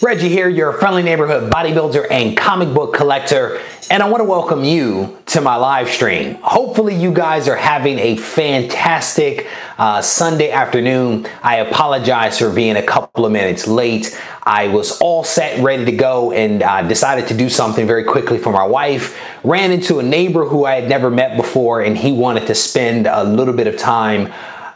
Reggie here, your friendly neighborhood bodybuilder and comic book collector, and I want to welcome you to my live stream. Hopefully you guys are having a fantastic Sunday afternoon. I apologize for being a couple of minutes late. I was all set, ready to go, and decided to do something very quickly for my wife. Ran into a neighbor who I had never met before, and he wanted to spend a little bit of time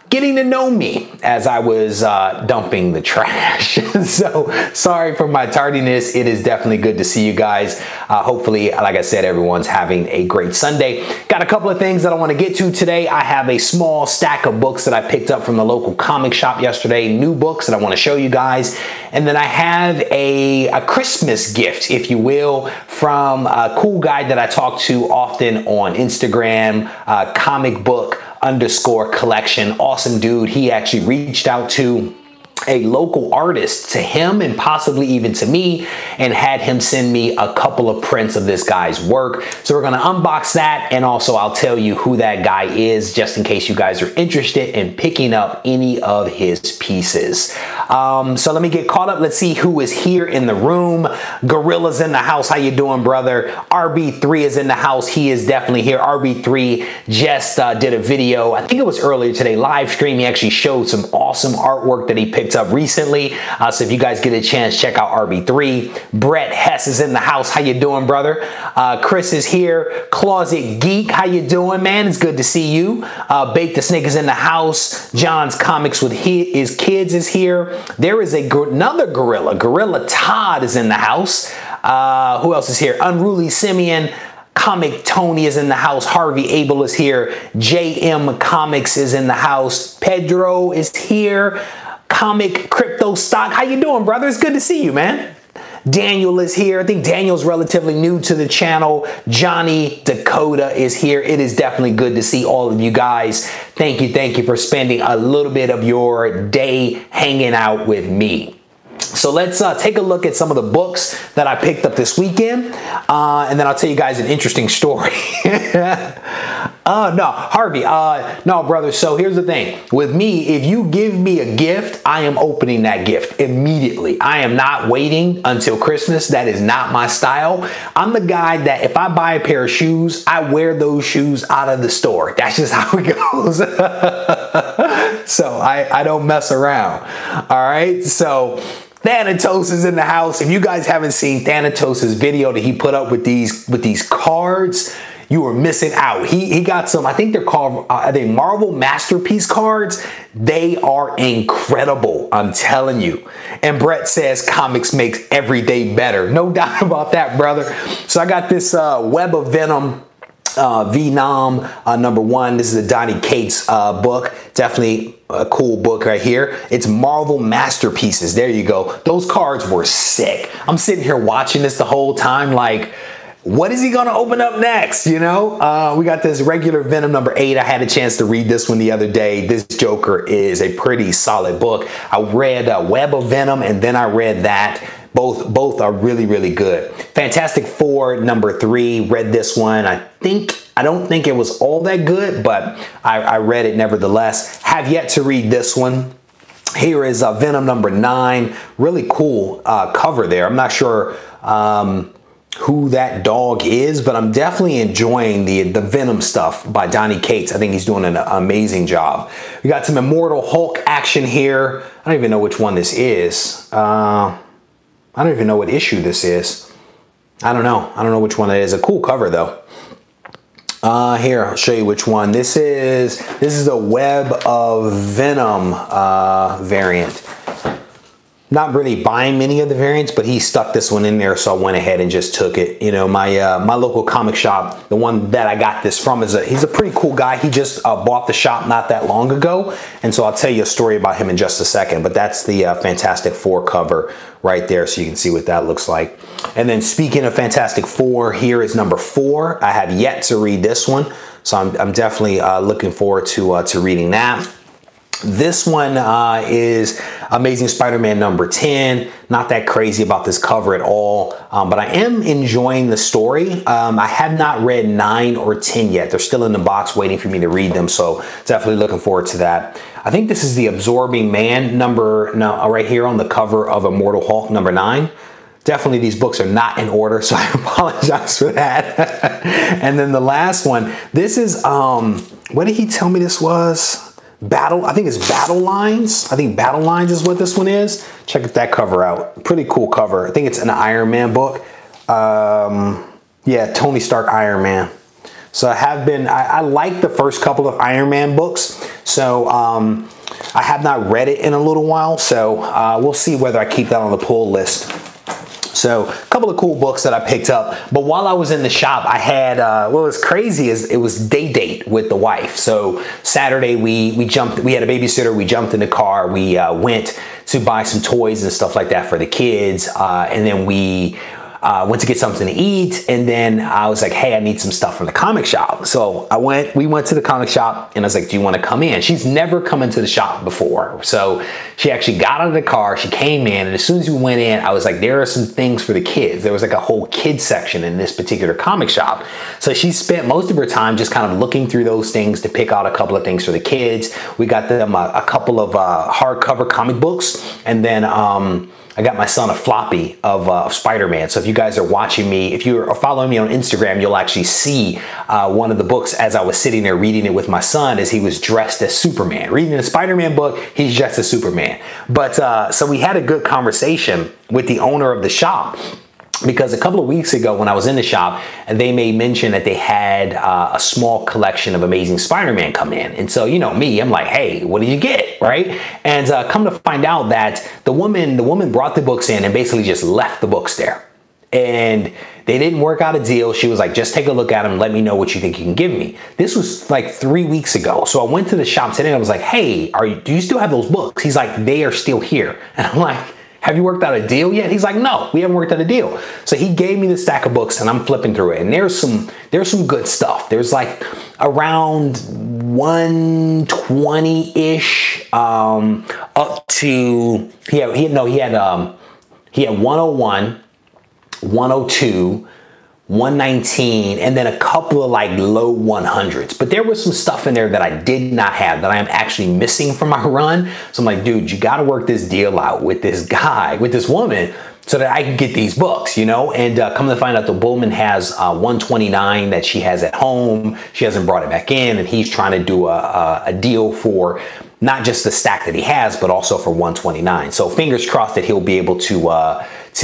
getting to know me as I was dumping the trash. So sorry for my tardiness. It is definitely good to see you guys. Hopefully, like I said, everyone's having a great Sunday. Got a couple of things that I want to get to today. I have a small stack of books that I picked up from the local comic shop yesterday, new books that I want to show you guys. And then I have a Christmas gift, if you will, from a cool guy that I talk to often on Instagram, comic book _collection. Awesome dude. He actually reached out to a local artist, to him and possibly even to me, and had him send me a couple of prints of this guy's work. So we're going to unbox that, and also I'll tell you who that guy is just in case you guys are interested in picking up any of his pieces. So let me get caught up. Let's see who is here in the room. Gorilla's in the house. How you doing, brother? RB3 is in the house. He is definitely here. RB3 just did a video, I think it was earlier today, live stream. He actually showed some awesome artwork that he picked up recently. So if you guys get a chance, check out RB3. Brett Hess is in the house. How you doing, brother? Chris is here. Closet Geek, how you doing, man? It's good to see you. Bake the Snake is in the house. John's Comics with his kids is here. There is another gorilla. Gorilla Todd is in the house. Who else is here? Unruly Simeon. Comic Tony is in the house. Harvey Abel is here. JM Comics is in the house. Pedro is here. Comic Crypto Stock. How you doing, brother? It's good to see you, man. Daniel is here. I think Daniel's relatively new to the channel. Johnny Dakota is here. It is definitely good to see all of you guys. Thank you for spending a little bit of your day hanging out with me. So let's take a look at some of the books that I picked up this weekend, and then I'll tell you guys an interesting story. No, Harvey, no, brother. So here's the thing. With me, if you give me a gift, I am opening that gift immediately. I am not waiting until Christmas. That is not my style. I'm the guy that if I buy a pair of shoes, I wear those shoes out of the store. That's just how it goes. So I don't mess around. All right. So Thanatos is in the house. If you guys haven't seen Thanatos' video that he put up with these cards, you are missing out. He got some, I think they're called, are they Marvel Masterpiece cards? They are incredible, I'm telling you. And Brett says comics makes every day better. No doubt about that, brother. So I got this Web of Venom Venom #1. This is a Donny Cates book. Definitely a cool book right here. It's Marvel Masterpieces. There you go. Those cards were sick. I'm sitting here watching this the whole time like, what is he going to open up next? You know, we got this regular Venom #8. I had a chance to read this one the other day. This Joker is a pretty solid book. I read Web of Venom, and then I read that. Both are really good. Fantastic Four #3. Read this one. I don't think it was all that good, but I read it nevertheless. Have yet to read this one. Here is Venom #9. Really cool cover there. I'm not sure who that dog is, but I'm definitely enjoying the Venom stuff by Donny Cates. I think he's doing an amazing job. We got some Immortal Hulk action here. I don't even know which one this is. I don't even know what issue this is. I don't know. I don't know which one it is. A cool cover though. Here, I'll show you which one. This is the Web of Venom variant. Not really buying many of the variants, but he stuck this one in there, so I went ahead and just took it. You know, my local comic shop, the one that I got this from, he's a pretty cool guy. He just bought the shop not that long ago, and so I'll tell you a story about him in just a second. But that's the Fantastic Four cover right there, so you can see what that looks like. And then speaking of Fantastic Four, here is #4. I have yet to read this one, so I'm definitely looking forward to reading that. This one is Amazing Spider-Man number 10. Not that crazy about this cover at all, but I am enjoying the story. I have not read 9 or 10 yet. They're still in the box waiting for me to read them, so definitely looking forward to that. I think this is the Absorbing Man right here on the cover of Immortal Hulk number 9. Definitely these books are not in order, so I apologize for that. And then the last one, this is, what did he tell me this was? I think it's Battle Lines. I think Battle Lines is what this one is. Check that cover out. Pretty cool cover. I think it's an Iron Man book. Yeah, Tony Stark Iron Man. So I like the first couple of Iron Man books. So I have not read it in a little while. So we'll see whether I keep that on the pull list. So a couple of cool books that I picked up. But while I was in the shop, I had, what was crazy is it was day date with the wife. So Saturday we had a babysitter, we jumped in the car, we went to buy some toys and stuff like that for the kids. And then we went to get something to eat, and then I was like, hey, I need some stuff from the comic shop. So we went to the comic shop, and I was like, do you want to come in? She's never come into the shop before. So she actually got out of the car, she came in, and as soon as we went in, I was like, there are some things for the kids. There was like a whole kids section in this particular comic shop. So she spent most of her time just kind of looking through those things to pick out a couple of things for the kids. We got them a couple of hardcover comic books, and then I got my son a floppy of Spider-Man. So if you guys are watching me, if you are following me on Instagram, you'll actually see one of the books as I was sitting there reading it with my son as he was dressed as Superman. Reading a Spider-Man book, he's dressed as Superman. But so we had a good conversation with the owner of the shop, because a couple of weeks ago when I was in the shop, they made mention that they had a small collection of Amazing Spider-Man come in. And so, you know me, I'm like, hey, what did you get, right? And come to find out that the woman brought the books in and basically just left the books there. And they didn't work out a deal. She was like, just take a look at them and let me know what you think you can give me. This was like 3 weeks ago. So I went to the shop today and I was like, hey, do you still have those books? He's like, they are still here. And I'm like, have you worked out a deal yet? He's like, no, we haven't worked out a deal. So he gave me the stack of books and I'm flipping through it. And there's some good stuff. There's like around 120-ish up to, he had 101, 102, 119, and then a couple of like low 100s. But there was some stuff in there that I did not have that I am actually missing from my run. So I'm like, dude, you got to work this deal out with this guy, with this woman, so that I can get these books, you know? And come to find out, the woman has 129 that she has at home. She hasn't brought it back in, and he's trying to do a deal for not just the stack that he has, but also for 129. So fingers crossed that he'll be able to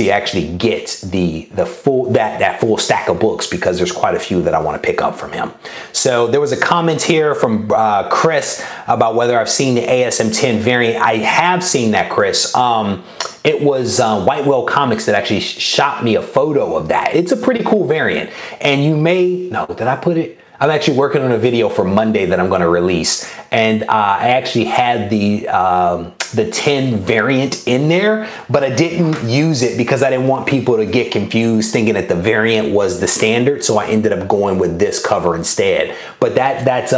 actually get the full stack of books, because there's quite a few that I want to pick up from him. So there was a comment here from Chris about whether I've seen the ASM 10 variant. I have seen that, Chris. It was White Whale Comics that actually shot me a photo of that. It's a pretty cool variant. And you may, no, did I put it? I'm actually working on a video for Monday that I'm going to release, and I actually had the 10 variant in there, but I didn't use it because I didn't want people to get confused thinking that the variant was the standard, so I ended up going with this cover instead. But that's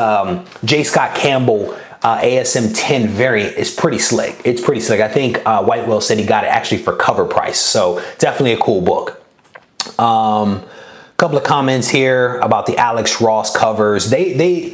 J. Scott Campbell ASM 10 variant is pretty slick. It's pretty slick. I think White Whale said he got it actually for cover price, so definitely a cool book. Couple of comments here about the Alex Ross covers. They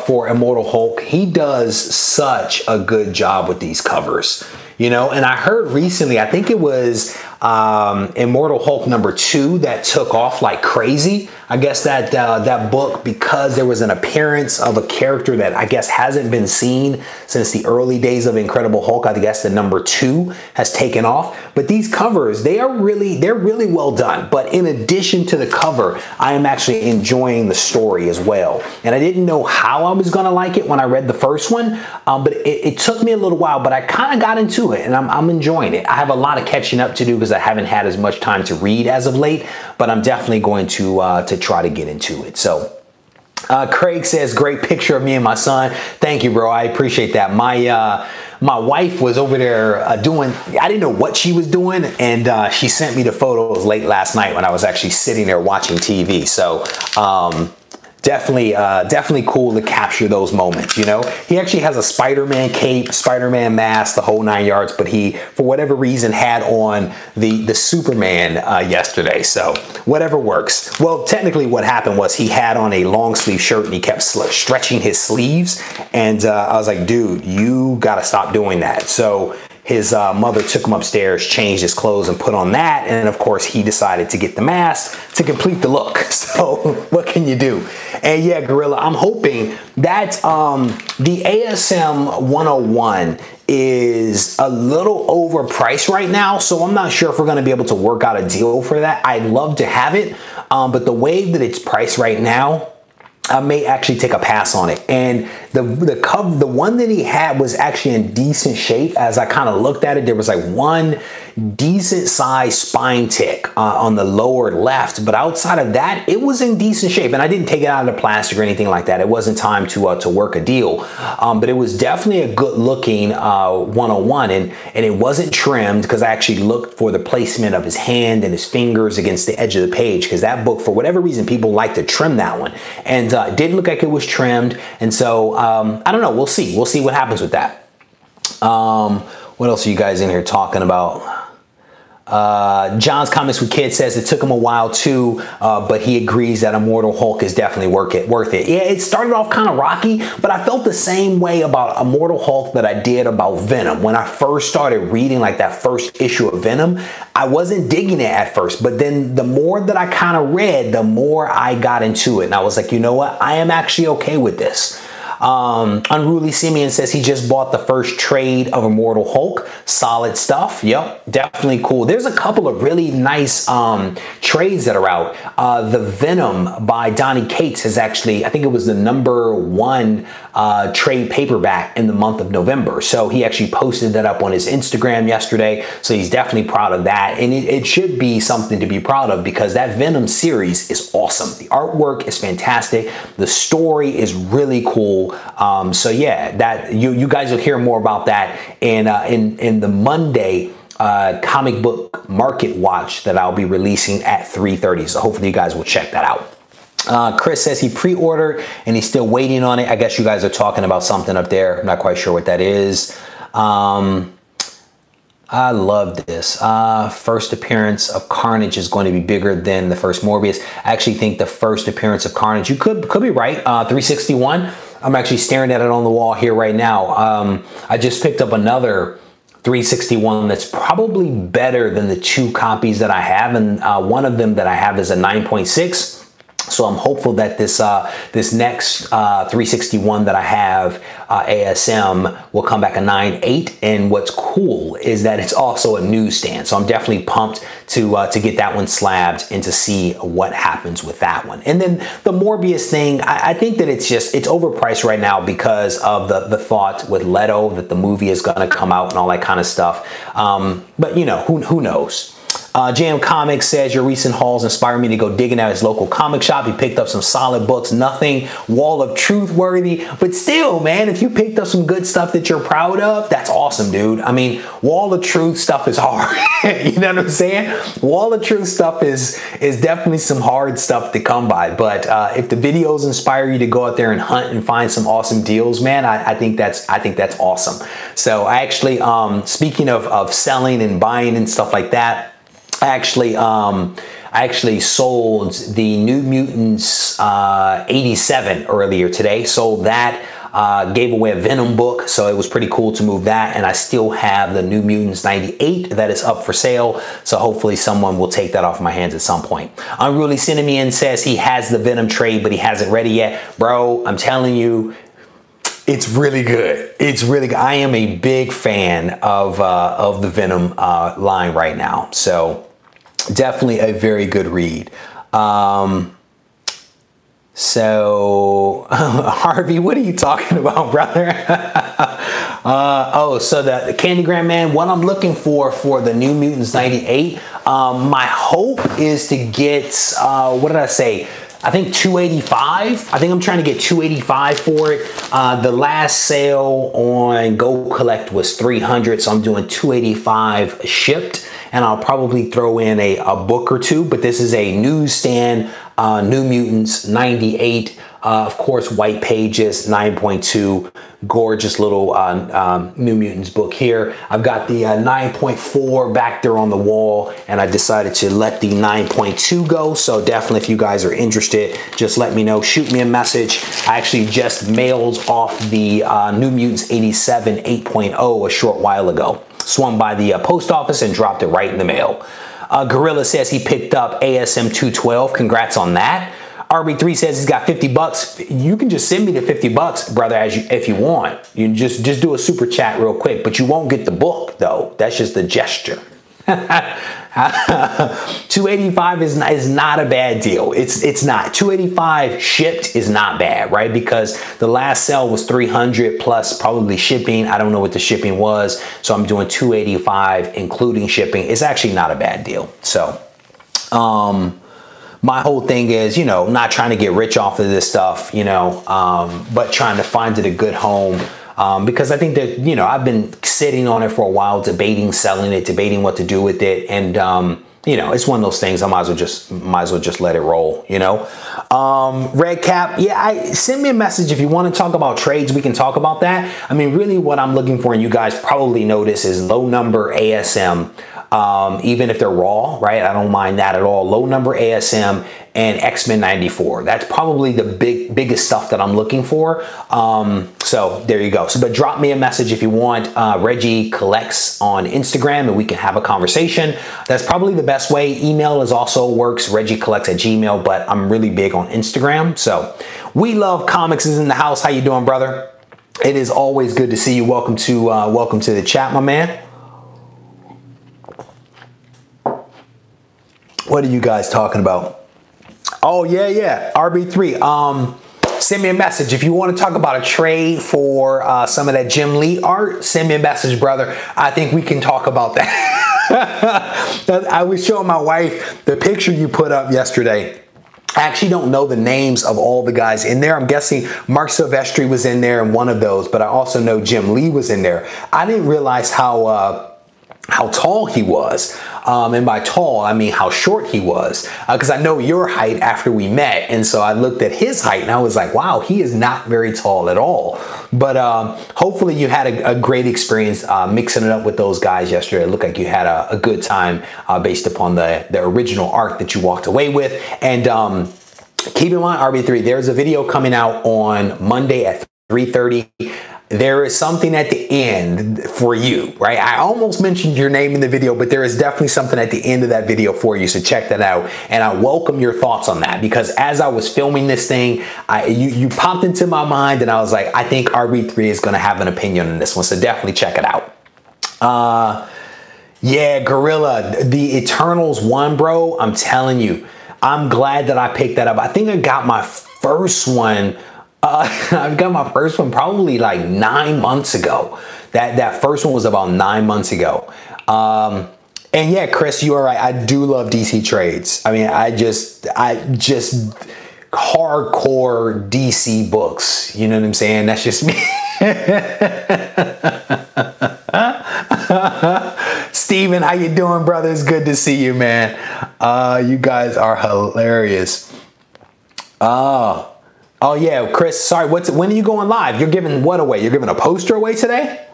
for Immortal Hulk, he does such a good job with these covers, you know. And I heard recently, I think it was Immortal Hulk number 2 that took off like crazy. I guess that that book, because there was an appearance of a character that I guess hasn't been seen since the early days of Incredible Hulk. I guess the number 2 has taken off. But these covers, they're really well done. But in addition to the cover, I am actually enjoying the story as well. And I didn't know how I was gonna like it when I read the first one, but it took me a little while. But I kind of got into it, and I'm enjoying it. I have a lot of catching up to do because I haven't had as much time to read as of late. But I'm definitely going to try to get into it. So Craig says, great picture of me and my son. Thank you, bro. I appreciate that. My wife was over there I didn't know what she was doing, and she sent me the photos late last night when I was actually sitting there watching TV. So definitely cool to capture those moments, you know. He actually has a Spider-Man cape, Spider-Man mask, the whole 9 yards, but he, for whatever reason, had on the Superman yesterday, so whatever works. Well, technically what happened was he had on a long sleeve shirt and he kept stretching his sleeves, and I was like, dude, you gotta stop doing that. So his mother took him upstairs, changed his clothes, and put on that. And of course, he decided to get the mask to complete the look. So what can you do? And yeah, Gorilla, I'm hoping that the ASM 101 is a little overpriced right now. So I'm not sure if we're going to be able to work out a deal for that. I'd love to have it. But the way that it's priced right now, I may actually take a pass on it. And the one that he had was actually in decent shape. As I kind of looked at it, there was like one decent sized spine tick on the lower left, but outside of that, it was in decent shape. And I didn't take it out of the plastic or anything like that. It wasn't time to work a deal, but it was definitely a good looking 101, and it wasn't trimmed, because I actually looked for the placement of his hand and his fingers against the edge of the page, because that book, for whatever reason, people like to trim that one, and it didn't look like it was trimmed. And so I don't know, we'll see what happens with that. What else are you guys in here talking about? John's Comics with Kids says it took him a while too, but he agrees that Immortal Hulk is definitely worth it. Yeah, it started off kind of rocky, but I felt the same way about Immortal Hulk that I did about Venom. When I first started reading like that first issue of Venom, I wasn't digging it at first, but then the more that I kind of read, the more I got into it. And I was like, you know what? I am actually okay with this. Unruly Simeon says he just bought the first trade of Immortal Hulk. Solid stuff. Yep, definitely cool. There's a couple of really nice trades that are out. The Venom by Donny Cates has actually, I think it was the #1 trade paperback in the month of November. So he actually posted that up on his Instagram yesterday. So he's definitely proud of that. And it should be something to be proud of, because that Venom series is awesome. The artwork is fantastic. The story is really cool. So yeah, that you guys will hear more about that in the Monday comic book market watch that I'll be releasing at 3:30. So hopefully you guys will check that out. Chris says he pre-ordered and he's still waiting on it. I guess you guys are talking about something up there. I'm not quite sure what that is. I love this. First appearance of Carnage is going to be bigger than the first Morbius. I actually think the first appearance of Carnage, you could be right. 361. I'm actually staring at it on the wall here right now. I just picked up another 361 that's probably better than the 2 copies that I have, and one of them that I have is a 9.6. So I'm hopeful that this next 361 that I have, ASM, will come back a 9.8. And what's cool is that it's also a newsstand. So I'm definitely pumped to get that one slabbed and to see what happens with that one. And then the Morbius thing, I think that it's overpriced right now because of the thought with Leto that the movie is going to come out and all that kind of stuff. But you know, who knows? JM Comics says your recent hauls inspire me to go digging at his local comic shop. He picked up some solid books, nothing Wall of Truth worthy, but still, man, if you picked up some good stuff that you're proud of, that's awesome, dude. I mean, Wall of Truth stuff is hard. You know what I'm saying? Wall of Truth stuff is definitely some hard stuff to come by. But if the videos inspire you to go out there and hunt and find some awesome deals, man, I think that's awesome. So I actually, speaking of selling and buying and stuff like that, I actually sold the New Mutants 87 earlier today. Sold that, gave away a Venom book, so it was pretty cool to move that. And I still have the New Mutants 98 that is up for sale. So hopefully someone will take that off my hands at some point. Unruly Cinnamon says he has the Venom trade, but he hasn't ready yet. Bro, I'm telling you, it's really good. It's really good. I am a big fan of the Venom line right now. So definitely a very good read. So Harvey, what are you talking about, brother? Oh, so the Candygram Man, what I'm looking for the New Mutants 98, my hope is to get, what did I say? I think 285. I think I'm trying to get 285 for it. The last sale on Go Collect was 300, so I'm doing 285 shipped, and I'll probably throw in a book or two, but this is a newsstand New Mutants 98 Of course, White Pages, 9.2, gorgeous little New Mutants book here. I've got the 9.4 back there on the wall, and I decided to let the 9.2 go. So definitely, if you guys are interested, just let me know. Shoot me a message. I actually just mailed off the New Mutants 87 8.0 a short while ago. Swung by the post office and dropped it right in the mail. Gorilla says he picked up ASM 212. Congrats on that. RB3 says he's got 50 bucks. You can just send me the 50 bucks, brother, if you want. You just do a super chat real quick, but you won't get the book though. That's just a gesture. 285 is not a bad deal. It's not. 285 shipped is not bad, right? Because the last sale was 300 plus probably shipping. I don't know what the shipping was, so I'm doing 285 including shipping. It's actually not a bad deal. So, my whole thing is, you know, not trying to get rich off of this stuff, you know, but trying to find it a good home. Because I think that, you know, I've been sitting on it for a while, debating selling it, debating what to do with it. And, you know, it's one of those things I might as well just let it roll, you know. Red Cap, yeah, send me a message if you want to talk about trades. We can talk about that. I mean, really what I'm looking for, and you guys probably notice, is low number ASM. Even if they're raw, right? I don't mind that at all. Low number ASM and X-Men 94. That's probably the biggest stuff that I'm looking for. So there you go. So, but drop me a message if you want. Regie Collects on Instagram, and we can have a conversation. That's probably the best way. Email is also works, regiecollects@gmail.com, but I'm really big on Instagram. So We Love Comics is in the house. How you doing, brother? It is always good to see you. Welcome to the chat, my man. What are you guys talking about? Oh, yeah. RB3. Send me a message. If you want to talk about a trade for some of that Jim Lee art, send me a message, brother. I think we can talk about that. I was showing my wife the picture you put up yesterday. I actually don't know the names of all the guys in there. I'm guessing Mark Silvestri was in there in one of those, but I also know Jim Lee was in there. I didn't realize how tall he was. And by tall, I mean how short he was. Because I know your height after we met. And so I looked at his height and I was like, wow, he is not very tall at all. But hopefully you had a great experience mixing it up with those guys yesterday. It looked like you had a good time based upon the original art that you walked away with. And keep in mind, RB3, there's a video coming out on Monday at 3:30. There is something at the end for you, right? I almost mentioned your name in the video, but there is definitely something at the end of that video for you. So check that out. And I welcome your thoughts on that, because as I was filming this thing, you popped into my mind and I was like, I think RB3 is going to have an opinion on this one. So definitely check it out. Yeah, Gorilla, the Eternals 1, bro. I'm telling you, I'm glad that I picked that up. I think I got my first one. I've got my first one probably like 9 months ago. That first one was about 9 months ago. And yeah, Chris, you are right. I do love DC trades. I mean, I just hardcore DC books. You know what I'm saying? That's just me. Steven, how you doing, brother? It's good to see you, man. You guys are hilarious. Oh yeah, Chris, sorry, when are you going live? You're giving what away? You're giving a poster away today?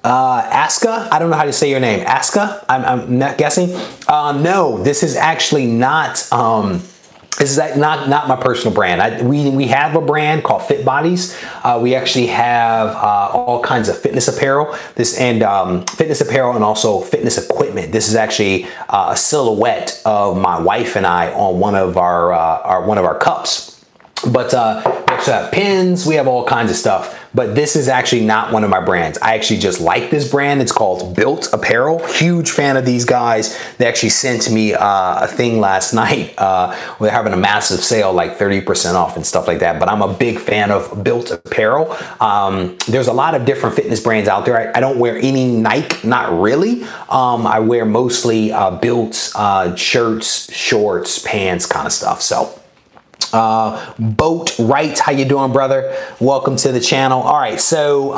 Aska? I don't know how to say your name. Aska? I'm not guessing. No, this is actually not this is not my personal brand. We have a brand called Fit Bodies. We actually have all kinds of fitness apparel. Fitness apparel and also fitness equipment. This is actually a silhouette of my wife and I on one of our cups. But we actually have pins. We have all kinds of stuff. But this is actually not one of my brands. I actually just like this brand. It's called Built Apparel. Huge fan of these guys. They actually sent me a thing last night. We're having a massive sale, like 30% off and stuff like that. But I'm a big fan of Built Apparel. There's a lot of different fitness brands out there. I don't wear any Nike, not really. I wear mostly Built shirts, shorts, pants kind of stuff. So. Boat Right, how you doing, brother? Welcome to the channel. All right, so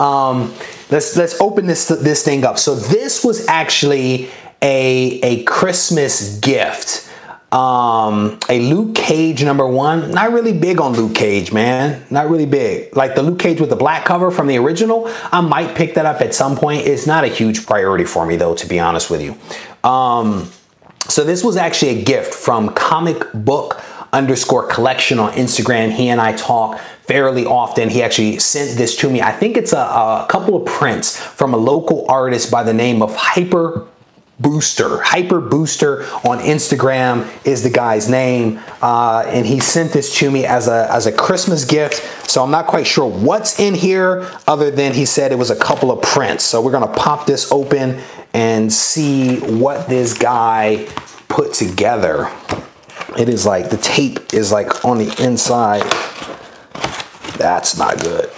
let's open this thing up. So this was actually a Christmas gift A Luke Cage #1. Not really big on Luke Cage, man. Not really big. Like the Luke Cage with the black cover from the original, I might pick that up at some point. It's not a huge priority for me though, to be honest with you. So this was actually a gift from comic_book_collection on Instagram. He and I talk fairly often. He actually sent this to me. I think it's a couple of prints from a local artist by the name of Hyperbooster. Hyperbooster on Instagram is the guy's name. And he sent this to me as a Christmas gift. So I'm not quite sure what's in here other than he said it was a couple of prints. So we're gonna pop this open and see what this guy put together. It is like, the tape is like on the inside. That's not good.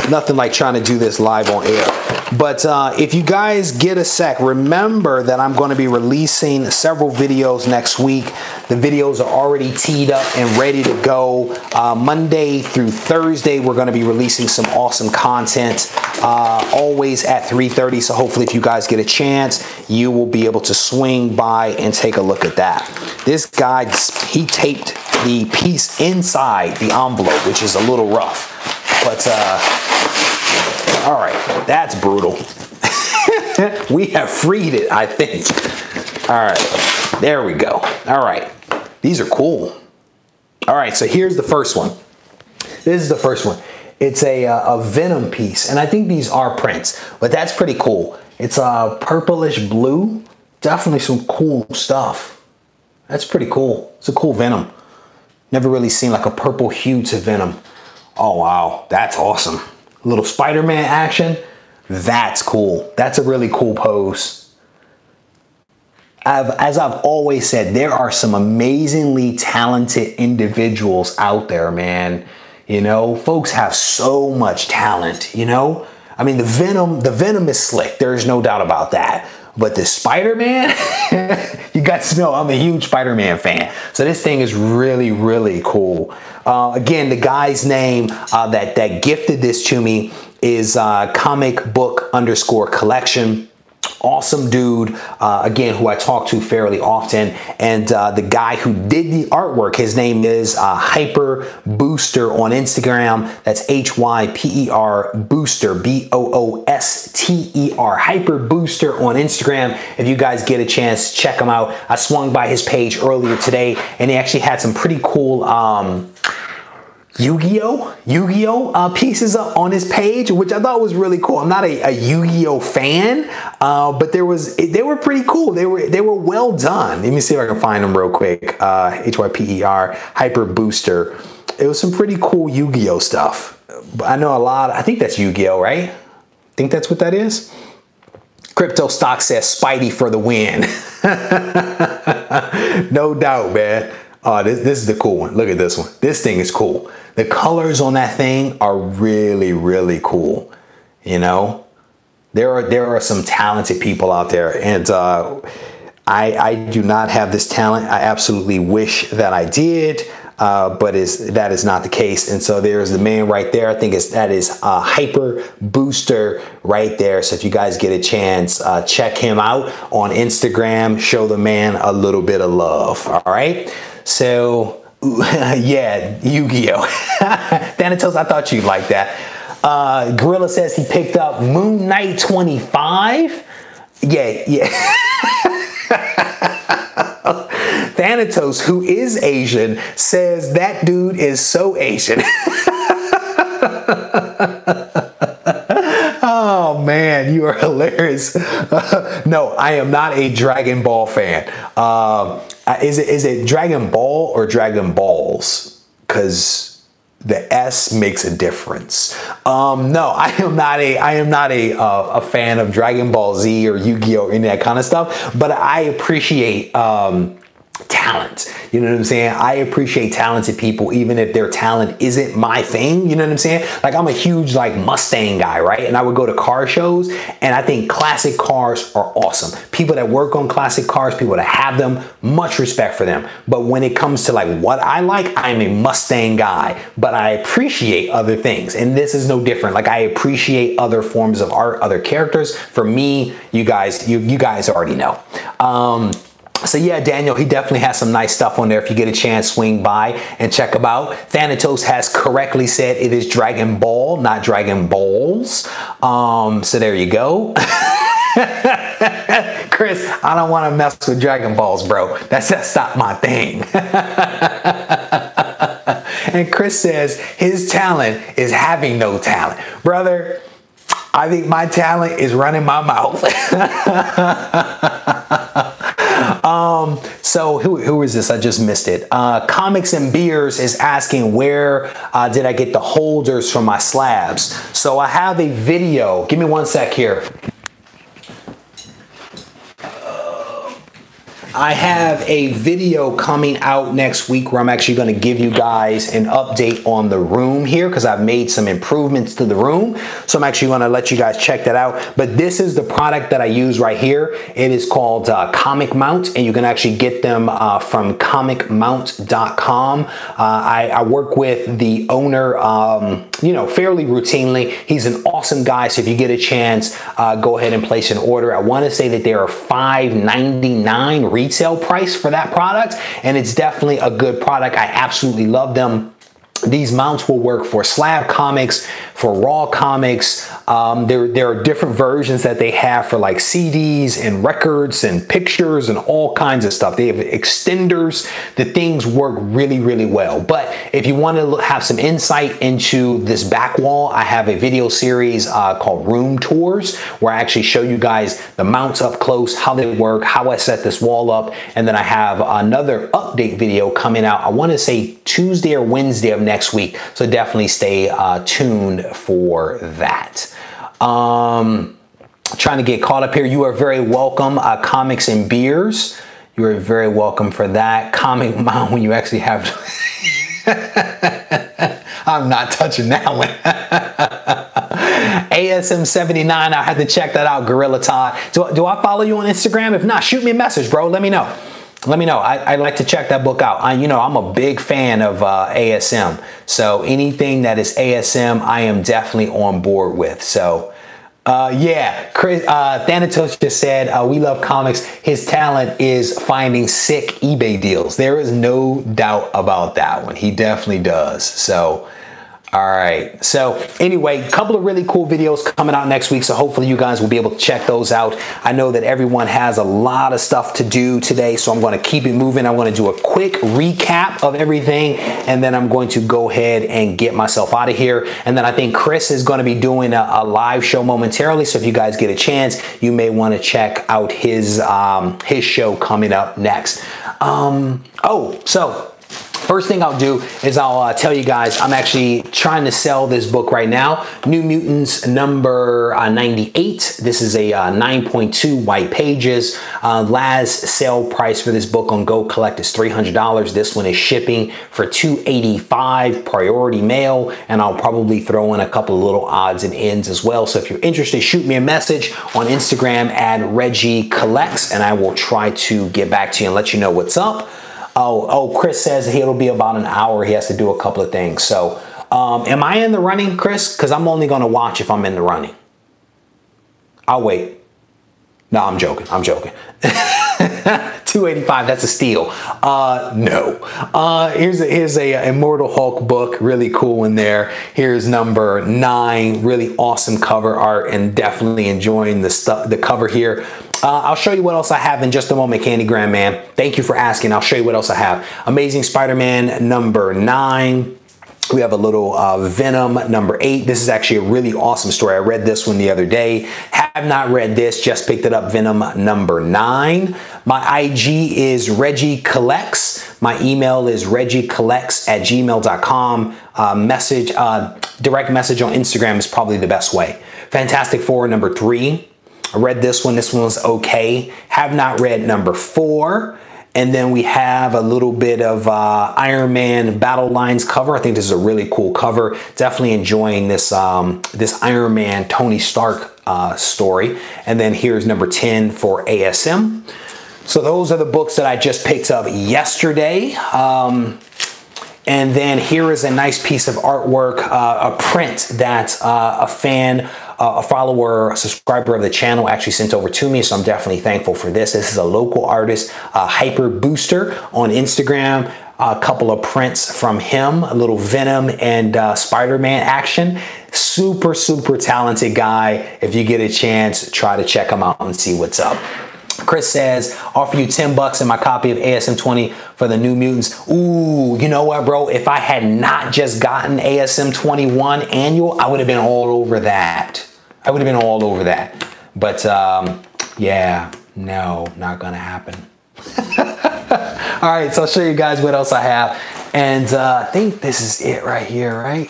Nothing like trying to do this live on air. But if you guys get a sec, remember that I'm going to be releasing several videos next week. The videos are already teed up and ready to go. Monday through Thursday, we're going to be releasing some awesome content, always at 3:30. So hopefully if you guys get a chance, you will be able to swing by and take a look at that. This guy, he taped the piece inside the envelope, which is a little rough. But, all right, that's brutal. We have freed it, I think. All right, there we go. All right, these are cool. All right, so here's the first one. This is the first one. It's a Venom piece, and I think these are prints, but that's pretty cool. It's a purplish blue. Definitely some cool stuff. That's pretty cool. It's a cool Venom. Never really seen like a purple hue to Venom. Oh, wow, that's awesome. A little Spider-Man action. That's cool. That's a really cool pose. As I've always said, there are some amazingly talented individuals out there, man. You know, folks have so much talent, you know? I mean, the Venom is slick. There is no doubt about that. But the Spider-Man, you guys know I'm a huge Spider-Man fan. So this thing is really, really cool. Again, the guy's name that gifted this to me is comic_book_collection. Awesome dude, again, who I talk to fairly often. And the guy who did the artwork, his name is Hyperbooster on Instagram. That's Hyper Booster, Booster. Hyperbooster on Instagram. If you guys get a chance, check him out. I swung by his page earlier today, and he actually had some pretty cool Yu-Gi-Oh pieces up on his page, which I thought was really cool. I'm not a Yu-Gi-Oh fan, but they were pretty cool. They were well done. Let me see if I can find them real quick. Hyperbooster. It was some pretty cool Yu-Gi-Oh stuff. I know a lot. I think that's Yu-Gi-Oh, right? I think that's what that is. Crypto Stock says Spidey for the win. No doubt, man. Oh, this is the cool one. Look at this one. This thing is cool. The colors on that thing are really, really cool. You know, there are some talented people out there, and I do not have this talent. I absolutely wish that I did, but that is not the case. And so there's the man right there. I think that is Hyperbooster right there. So if you guys get a chance, check him out on Instagram. Show the man a little bit of love. All right. So, yeah, Yu-Gi-Oh! Thanatos, I thought you'd like that. Gorilla says he picked up Moon Knight 25. Yeah. Thanatos, who is Asian, says that dude is so Asian. Oh man, you are hilarious. No, I am not a Dragon Ball fan. Is it Dragon Ball or Dragon Balls? Because the S makes a difference. No, I am not a fan of Dragon Ball Z or Yu-Gi-Oh! Or any of that kind of stuff. But I appreciate talent. You know what I'm saying? I appreciate talented people, even if their talent isn't my thing. You know what I'm saying? Like, I'm a huge like Mustang guy, right? And I would go to car shows, and I think classic cars are awesome. People that work on classic cars, people that have them, much respect for them. But when it comes to like what I like, I'm a Mustang guy, but I appreciate other things. And this is no different. Like, I appreciate other forms of art, other characters. For me, you guys already know. So yeah, Daniel, he definitely has some nice stuff on there. If you get a chance, swing by and check him out. Thanatos has correctly said it is Dragon Ball, not Dragon Balls. So there you go. Chris, I don't want to mess with Dragon Balls, bro. That's not my thing. And Chris says his talent is having no talent. Brother, I think my talent is running my mouth. So who is this? I just missed it. Comics and Beers is asking where did I get the holders for my slabs? So I have a video. Give me one sec here. I have a video coming out next week where I'm actually going to give you guys an update on the room here because I've made some improvements to the room. So I'm actually going to let you guys check that out. But this is the product that I use right here. It is called Comic Mount, and you can actually get them from comicmount.com. I work with the owner, you know, fairly routinely. He's an awesome guy. So if you get a chance, go ahead and place an order. I want to say that they are $5.99 retail price for that product, and it's definitely a good product. I absolutely love them. These mounts will work for slab comics, for raw comics. There are different versions that they have for like CDs and records and pictures and all kinds of stuff. They have extenders. The things work really, really well. But if you want to have some insight into this back wall, I have a video series called Room Tours, where I actually show you guys the mounts up close, how they work, how I set this wall up. And then I have another update video coming out, I want to say Tuesday or Wednesday of next week. So definitely stay tuned for that. Trying to get caught up here. You are very welcome. Comics and Beers. You are very welcome for that. Comic Mount when you actually have. I'm not touching that one. ASM79. I had to check that out. Gorilla Todd. Do I follow you on Instagram? If not, shoot me a message, bro. Let me know. Let me know. I'd like to check that book out. You know, I'm a big fan of ASM. So anything that is ASM, I am definitely on board with. So, yeah, Chris, Thanatos just said, we love comics. His talent is finding sick eBay deals. There is no doubt about that one. He definitely does. So, all right. So anyway, a couple of really cool videos coming out next week. So hopefully you guys will be able to check those out. I know that everyone has a lot of stuff to do today, so I'm going to keep it moving. I'm going to do a quick recap of everything, and then I'm going to go ahead and get myself out of here. And then I think Chris is going to be doing a live show momentarily. So if you guys get a chance, you may want to check out his show coming up next. First thing I'll do is I'll tell you guys I'm actually trying to sell this book right now. New Mutants number 98. This is a 9.2 white pages. Last sale price for this book on Go Collect is $300. This one is shipping for $285 priority mail, and I'll probably throw in a couple of little odds and ends as well. So if you're interested, shoot me a message on Instagram at RegieCollects, and I will try to get back to you and let you know what's up. Oh, Chris says it'll be about an hour. He has to do a couple of things. So, am I in the running, Chris? Because I'm only going to watch if I'm in the running. I'll wait. No, I'm joking. I'm joking. 285, that's a steal. No. Here's a Immortal Hulk book. Really cool in there. Here's number 9. Really awesome cover art, and definitely enjoying the cover here. I'll show you what else I have in just a moment, Candy Grand Man. Thank you for asking. I'll show you what else I have. Amazing Spider-Man number 9. We have a little Venom number 8. This is actually a really awesome story. I read this one the other day. Have not read this, just picked it up. Venom number 9. My IG is RegieCollects. My email is regiecollects@gmail.com. Direct message on Instagram is probably the best way. Fantastic Four number 3. I read this one. This one was okay. Have not read number 4. And then we have a little bit of Iron Man Battle Lines cover. I think this is a really cool cover. Definitely enjoying this, this Iron Man Tony Stark story. And then here's number 10 for ASM. So those are the books that I just picked up yesterday. And then here is a nice piece of artwork, a print that a fan a follower, a subscriber of the channel actually sent over to me, so I'm definitely thankful for this. This is a local artist, Hyperbooster on Instagram. A couple of prints from him, a little Venom and Spider-Man action. Super, super talented guy. If you get a chance, try to check him out and see what's up. Chris says, offer you 10 bucks in my copy of ASM 20 for the New Mutants. Ooh, you know what, bro? If I had not just gotten ASM 21 annual, I would have been all over that. I would have been all over that. But yeah, no, not gonna happen. All right, so I'll show you guys what else I have. And I think this is it right here, right?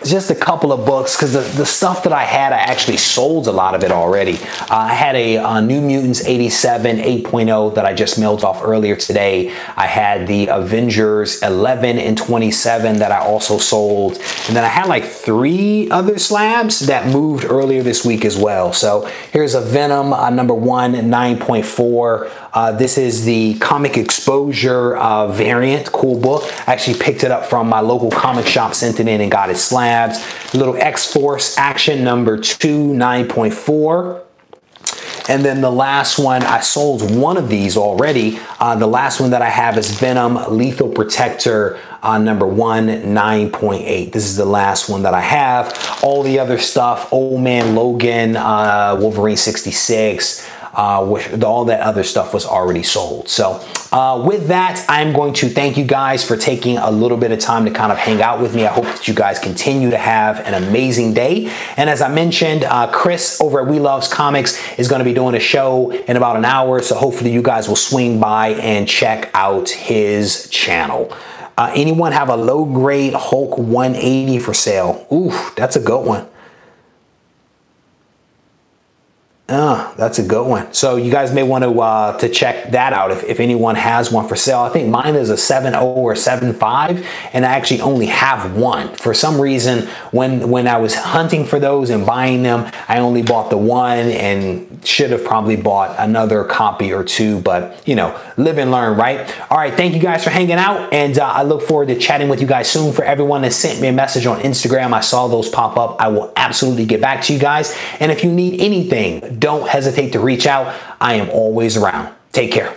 Just a couple of books, because the stuff that I had, I actually sold a lot of it already. I had a New Mutants 87 8.0 that I just mailed off earlier today. I had the Avengers 11 and 27 that I also sold. And then I had like 3 other slabs that moved earlier this week as well. So here's a Venom number 1 9.4. This is the comic exposure variant, cool book. I actually picked it up from my local comic shop, sent it in and got it slabs. Little X-Force action number 2 9.4. And then the last one, I sold one of these already. The last one that I have is Venom Lethal Protector number 1 9.8. This is the last one that I have. All the other stuff, Old Man Logan, Wolverine 66, all that other stuff was already sold. So with that, I'm going to thank you guys for taking a little bit of time to kind of hang out with me. I hope that you guys continue to have an amazing day. And as I mentioned, Chris over at We Loves Comics is going to be doing a show in about an hour. So hopefully you guys will swing by and check out his channel. Anyone have a low grade Hulk 180 for sale? Ooh, that's a good one. That's a good one. So you guys may want to check that out if anyone has one for sale. I think mine is a 7.0 or 7.5, and I actually only have one. For some reason, when I was hunting for those and buying them, I only bought the one and should have probably bought another copy or 2, but you know, live and learn, right? All right, thank you guys for hanging out, and I look forward to chatting with you guys soon. For everyone that sent me a message on Instagram, I saw those pop up. I will absolutely get back to you guys, and if you need anything, don't hesitate to reach out. I am always around. Take care.